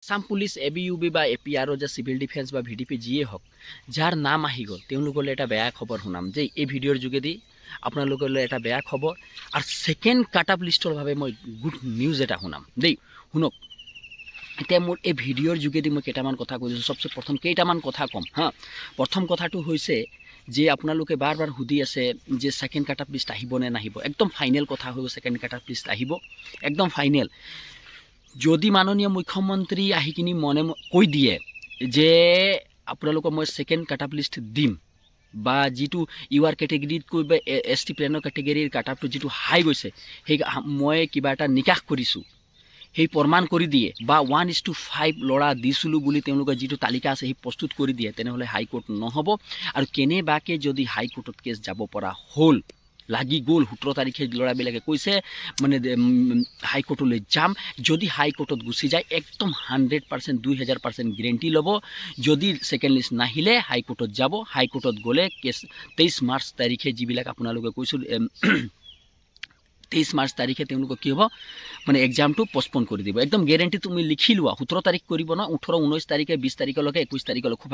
Assam police ABUB বা APR যে civil defence বা VDP যিয়ে হওক যাৰ নাম আহি গ'ল তেওঁলোকলৈ এটা বেয়া খবৰ শুনাম যে এই ভিডিঅ'ৰ যোগেদি আপোনালোকলৈ এটা বেয়া খবৰ আৰু সেকেন্ড কাট আপ লিষ্টৰ বাবে মই গুড নিউজ এটা শুনাম দেই শুনক এতিয়া মোৰ এই ভিডিঅ'ৰ যোগেদি মই কেইটামান কথা কৈছোঁ সবচে প্ৰথম কেইটামান কথা ক'ম হা প্ৰথম কথাটো হৈছে যে আপোনালোকে বাৰ বাৰ সুধি আছে যে সেকেন্ড কাট আপ লিষ্ট আহিব নে নাহিব একদম ফাইনেল কথা হৈ গ'ল সেকেন্ড কাট আপ লিষ্ট আহিব একদম ফাইনেল যদি মাননীয় মুখ্যমন্ত্ৰী আহি কিনি মনে কৈ দিয়ে যে আপোনালোকক মই সেকেন্ড কাট আপ লিষ্ট দিম বা যিটো ইউআৰ কেটেগৰীতকৈ বা ST প্লেনৰ কেটেগৰীৰ কাট আপটো যিটো হাই গৈছে সেই মই কিবা এটা নিকাশ কৰিছোঁ সেই প্ৰমাণ কৰি দিয়ে বা 1:5 ল'ৰা দিছিলোঁ বুলি তেওঁলোকৰ যিটো তালিকা আছে সেই প্ৰস্তুত কৰি দিয়ে তেনেহ'লে হাইকোৰ্ট নহ'ব আৰু কেনেবাকৈ যদি হাইকোৰ্টত কেছ যাব পৰা হ'ল লাগি গ'ল 17 তাৰিখে ল'ৰাবিলাকে কৈছে মানে হাইকোৰ্টলৈ যাম যদি হাইকোৰ্টত গুচি যায় একদম 100% 2000% গেৰেণ্টি ল'ব যদি সেকেন্ড লিষ্ট নাহিলে হাইকোৰ্টত যাব হাইকোৰ্টত গ'লে কেছ 23 মাৰ্চ তাৰিখে যিবিলাক আপোনালোকে কৈছিল 23 মাৰ্চ তাৰিখে তেওঁলোকক কি হ'ব মানে এক্সামটো পষ্টপন কৰি দিব একদম গেৰেণ্টি তুমি লিখি লোৱা 17 তাৰিখ কৰিব ন 18 19 তাৰিখে 20 তাৰিখলৈকে 21 তাৰিখলৈকে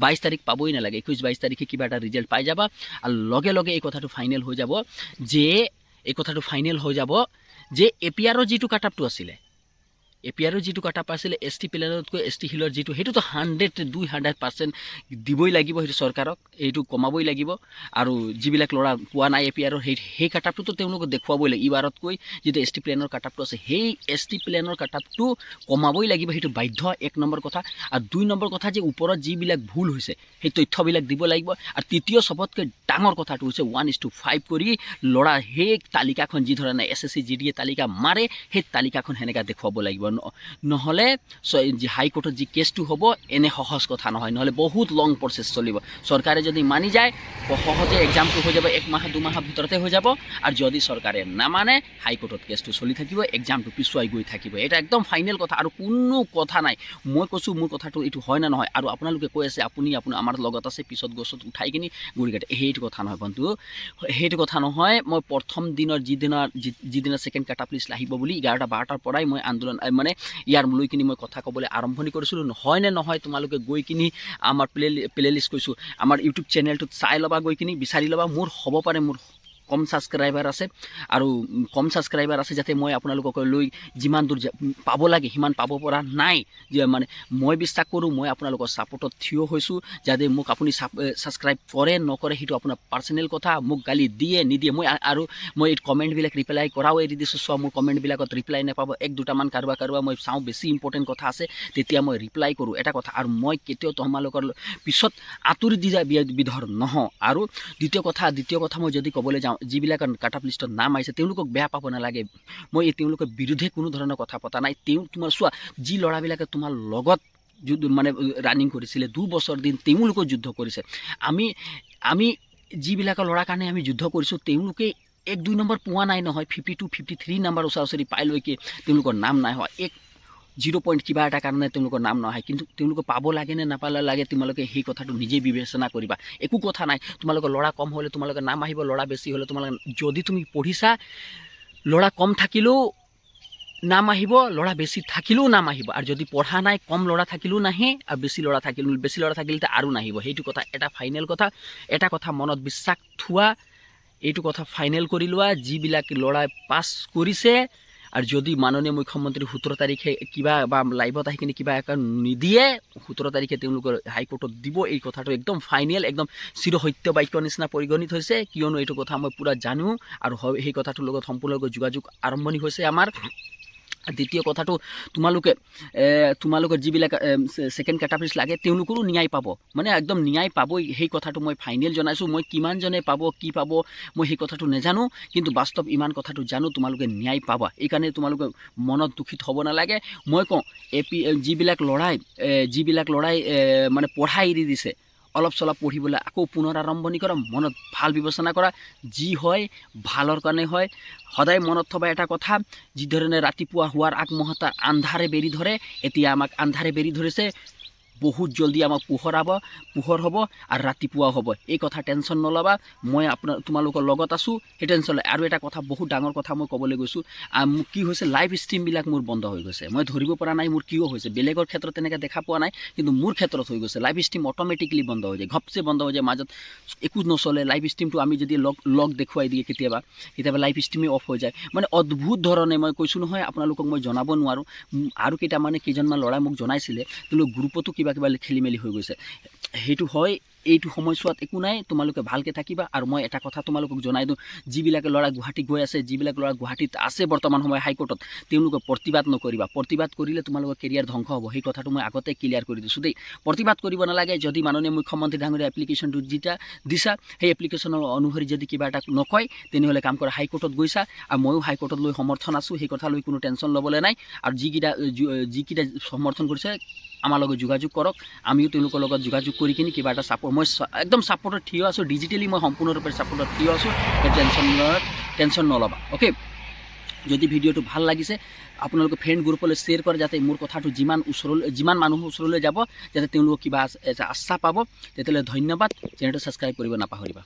22 তাৰিখ পাবই নালাগে 21 22 তাৰিখে কিবা এটা ৰিজাল্ট পাই যাবা আৰু লগে লগে এই কথাটো ফাইনেল হৈ যাব যে এই কথাটো ফাইনেল হৈ যাব যে APRৰ যিটো কাট আপটো আছিলে APRৰ যিটো কাট আপ আছিলে ST প্লেনতকৈ ST হিলৰ যিটো সেইটোতো 200% দিবই লাগিব সেইটো চৰকাৰক এইটো কমাবই লাগিব আৰু যিবিলাক ল'ৰা পোৱা নাই APRৰ সেই কাট আপটোতো তেওঁলোকক দেখুৱাবই লাগিব ইবাৰতকৈ যিটো ST প্লেনৰ কাট আপটো আছে সেই ST প্লেনৰ কাট আপটো কমাবই লাগিব সেইটো বাধ্য এক নম্বৰ কথা আৰু দুই নম্বৰ কথা যে ওপৰত যিবিলাক ভুল হৈছে সেই তথ্যবিলাক দিব লাগিব আৰু তৃতীয় সবতকৈ ডাঙৰ কথাটো হৈছে 1:5 কৰি ল'ৰা সেই তালিকাখন যি ধৰণে SSC GDA তালিকা মাৰে সেই তালিকাখন সেনেকা দেখুৱাব লাগিব নহ'লে হাইকোৰ্টত যি কেছটো হ'ব এনে সহজ কথা নহয় নহ'লে বহুত লং প্ৰচেছ চলিব চৰকাৰে যদি মানি যায় সহজে এক্সামটো হৈ যাব 1 মাহ 2 মাহৰ ভিতৰতে হৈ যাব আৰু যদি চৰকাৰে নামানে হাইকোৰ্টত কেছটো চলি থাকিব এক্সামটো পিছুৱাই গৈ থাকিব এটা একদম ফাইনেল কথা আৰু কোনো কথা নাই মই কৈছোঁ মোৰ কথাটো এইটো হয় না নহয় আৰু আপোনালোকে কৈ আছে আপুনি আমাৰ লগত আছে পিছত গছত উঠাই কিনি গুৰি কাটে সেইটো কথা নহয় বন্ধু সেইটো কথা নহয় মই প্ৰথম দিনৰ যিদিনা সেকেন্ড কাট আপ লিষ্ট আহিব বুলি 11টা 12টাৰ পৰাই মই আন্দোলন মানে ইয়াৰ লৈ কিনি মই কথা ক'বলৈ আৰম্ভণি কৰিছিলোঁ হয় নে নহয় তোমালোকে গৈ কিনি আমাৰ প্লে লিষ্ট কৈছোঁ আমাৰ ইউটিউব চেনেলটোত চাই ল'বা গৈ কিনি বিচাৰি ল'বা মোৰ হ'ব পাৰে মোৰ কম ছাবস্ক্ৰাইবাৰ আছে আৰু কম ছাবস্ক্ৰাইবাৰ আছে যাতে মই আপোনালোকক লৈ যিমান দূৰ পাব লাগে সিমান পাব পৰা নাই যে মানে মই বিশ্বাস কৰোঁ মই আপোনালোকৰ ছাপোৰ্টত থিয় হৈছোঁ যাতে মোক আপুনি ছাবস্ক্ৰাইব কৰে নকৰে সেইটো আপোনাৰ পাৰ্চনেল কথা মোক গালি দিয়ে নিদিয়ে আৰু মই এই কমেণ্টবিলাক ৰিপ্লাই কৰাও এৰি দিছোঁ চোৱা মোৰ কমেণ্টবিলাকত ৰিপ্লাই নাপাব 1-2টামান কাৰোবাৰ মই চাওঁ বেছি ইম্পৰ্টেণ্ট কথা আছে তেতিয়া মই ৰিপ্লাই কৰোঁ এটা কথা আৰু মই কেতিয়াও তোমালোকৰ পিছত আঁতৰি দি যায় বিধৰ নহওঁ আৰু দ্বিতীয় কথা মই যদি ক'বলৈ যাওঁ যিবিলাক কাট আপ লিষ্টত নাম আহিছে তেওঁলোকক বেয়া পাব নালাগে মই তেওঁলোকৰ বিৰুদ্ধে কোনো ধৰণৰ কথা পতা নাই তোমাৰ চোৱা যি ল'ৰাবিলাকে তোমাৰ লগত মানে ৰানিং কৰিছিলে 2 বছৰ দিন তেওঁলোকেও যুদ্ধ কৰিছে আমি যিবিলাকৰ ল'ৰাৰ কাৰণে আমি যুদ্ধ কৰিছোঁ তেওঁলোকে 1-2 নম্বৰ পোৱা নাই নহয় 52 53 নম্বৰ ওচৰা-ওচৰি পাই লৈকে তেওঁলোকৰ নাম নাই হোৱা 0 পইণ্ট কিবা এটা কাৰণে তেওঁলোকৰ নাম নহয় কিন্তু তেওঁলোকে পাব লাগে নে নাপালে লাগে তোমালোকে সেই কথাটো নিজে বিবেচনা কৰিবা একো কথা নাই তোমালোকৰ ল'ৰা কম হ'লে তোমালোকৰ নাম আহিব ল'ৰা বেছি হ'লে তোমালোকে যদি তুমি পঢ়িছা ল'ৰা কম থাকিলেও নাম আহিব ল'ৰা বেছি থাকিলেও নাম আহিব আৰু যদি পঢ়া নাই কম ল'ৰা থাকিলেও নাহে আৰু বেছি ল'ৰা থাকিলে আৰু নাহিব সেইটো কথা এটা ফাইনেল কথা এটা কথা মনত বিশ্বাস থোৱা এইটো কথা ফাইনেল কৰি লোৱা যিবিলাক ল'ৰাই পাছ কৰিছে আৰু যদি মাননীয় মুখ্যমন্ত্ৰী 17 তাৰিখে কিবা বা লাইভত আহি কিনে কিবা এটা নিদিয়ে 17 তাৰিখে তেওঁলোকৰ হাইকোৰ্টত দিব এই কথাটো একদম ফাইনেল একদম চিৰসত্য বাক্য নিচিনা পৰিগণিত হৈছে কিয়নো এইটো কথা মই পুৰা জানো আৰু সেই কথাটোৰ লগত সম্পূৰ্ণকৈ যোগাযোগ আৰম্ভণি হৈছে আমাৰ দ্বিতীয় কথাটো তোমালোকৰ যিবিলাক সেকেন্ড কাট আপ লিষ্ট লাগে তেওঁলোকৰো ন্যায় পাব মানে একদম ন্যায় পাবই সেই কথাটো মই ফাইনেল জনাইছোঁ মই কিমানজনে পাব কি পাব মই সেই কথাটো নাজানো কিন্তু বাস্তৱ ইমান কথাটো জানো তোমালোকে ন্যায় পাবা এইকাৰণে তোমালোকে মনত দুখিত হ'ব নালাগে মই কওঁ যিবিলাক ল'ৰাই মানে পঢ়াই এৰি দিছে অলপ চলপ পঢ়িবলৈ আকৌ পুনৰ আৰম্ভণি কৰা মনত ভাল বিবেচনা কৰা যি হয় ভালৰ কাৰণে হয় সদায় মনত থবা এটা কথা যি ধৰণে ৰাতিপুৱা হোৱাৰ আগমুহূৰ্তত আন্ধাৰে বেৰি ধৰে এতিয়া আমাক আন্ধাৰে বেৰি ধৰিছে বহুত জলদি আমাক পোহৰ হ'ব আৰু ৰাতিপুৱা হ'ব। এই কথা টেনশ্যন নল'বা, মই তোমালোকৰ লগত আছোঁ, সেই টেনশ্যন লয়। আৰু এটা কথা, বহুত ডাঙৰ কথা মই ক'বলৈ গৈছোঁ, মোক কি হৈছে, লাইভ ষ্ট্ৰীমবিলাক মোৰ বন্ধ হৈ গৈছে। মই ধৰিব পৰা নাই মোৰ কিয় হৈছে, বেলেগৰ ক্ষেত্ৰত তেনেকৈ দেখা পোৱা নাই, কিন্তু মোৰ ক্ষেত্ৰত হৈ গৈছে। লাইভ ষ্ট্ৰীম অট'মেটিকলি বন্ধ হৈ যায়, ঘপচে বন্ধ হৈ যায়, মাজত একো নচলে। লাইভ ষ্ট্ৰীমটো আমি যদি লগ দেখুৱাই দিয়ে কেতিয়াবা লাইভ ষ্ট্ৰীমেই অফ হৈ যায়। মানে অদ্ভুত ধৰণে, মই কৈছোঁ নহয় আপোনালোকক, মই জনাব নোৱাৰোঁ। আৰু কেইজনমান ল'ৰাই মোক জনাইছিলে, তেওঁলোক গ্ৰুপতো কিবা খেলি মেলি হৈ গৈছে। সেইটো হয়, এইটো সময়ছোৱাত একো নাই, তোমালোকে ভালকৈ থাকিবা। আৰু মই এটা কথা তোমালোকক জনাই দিওঁ, যিবিলাকে ল'ৰা গুৱাহাটী গৈ আছে, যিবিলাক ল'ৰা গুৱাহাটীত আছে বৰ্তমান সময় হাইকোৰ্টত, তেওঁলোকে প্ৰতিবাদ নকৰিবা। প্ৰতিবাদ কৰিলে তোমালোকৰ কেৰিয়াৰ ধ্বংস হ'ব। সেই কথাটো মই আগতে ক্লিয়াৰ কৰি দিছোঁ দেই। প্ৰতিবাদ কৰিব নালাগে। যদি মাননীয় মুখ্যমন্ত্ৰী ডাঙৰীয়া এপ্লিকেশ্যনটো দিছা, সেই এপ্লিকেশ্যনৰ অনুসৰি যদি কিবা এটা নকয়, তেনেহ'লে কাম কৰা, হাইকোৰ্টত গৈছা, আৰু ময়ো হাইকোৰ্টত লৈ সমৰ্থন আছোঁ, সেই কথা লৈ কোনো টেনশ্যন ল'বলৈ নাই। আৰু যিকেইটা সমৰ্থন কৰিছে, আমাৰ লগত যোগাযোগ কৰক, আমিও তেওঁলোকৰ লগত যোগাযোগ কৰি কিনি কিবা এটা মই একদম ছাপোৰ্টত থিয় আছোঁ, ডিজিটেলি মই সম্পূৰ্ণৰূপে ছাপোৰ্টত থিয় আছোঁ। টেনশ্যন নল'বা, অ'কে। যদি ভিডিঅ'টো ভাল লাগিছে, আপোনালোকে ফ্ৰেণ্ড গ্ৰুপলৈ শ্বেয়াৰ কৰে, যাতে মোৰ কথাটো যিমান মানুহৰ ওচৰলৈ যাব, যাতে তেওঁলোকক কিবা এটা আশ্বাস পাব। তেতিয়াহ'লে ধন্যবাদ। চেনেলটো ছাবস্ক্ৰাইব কৰিব নাপাহৰিবা।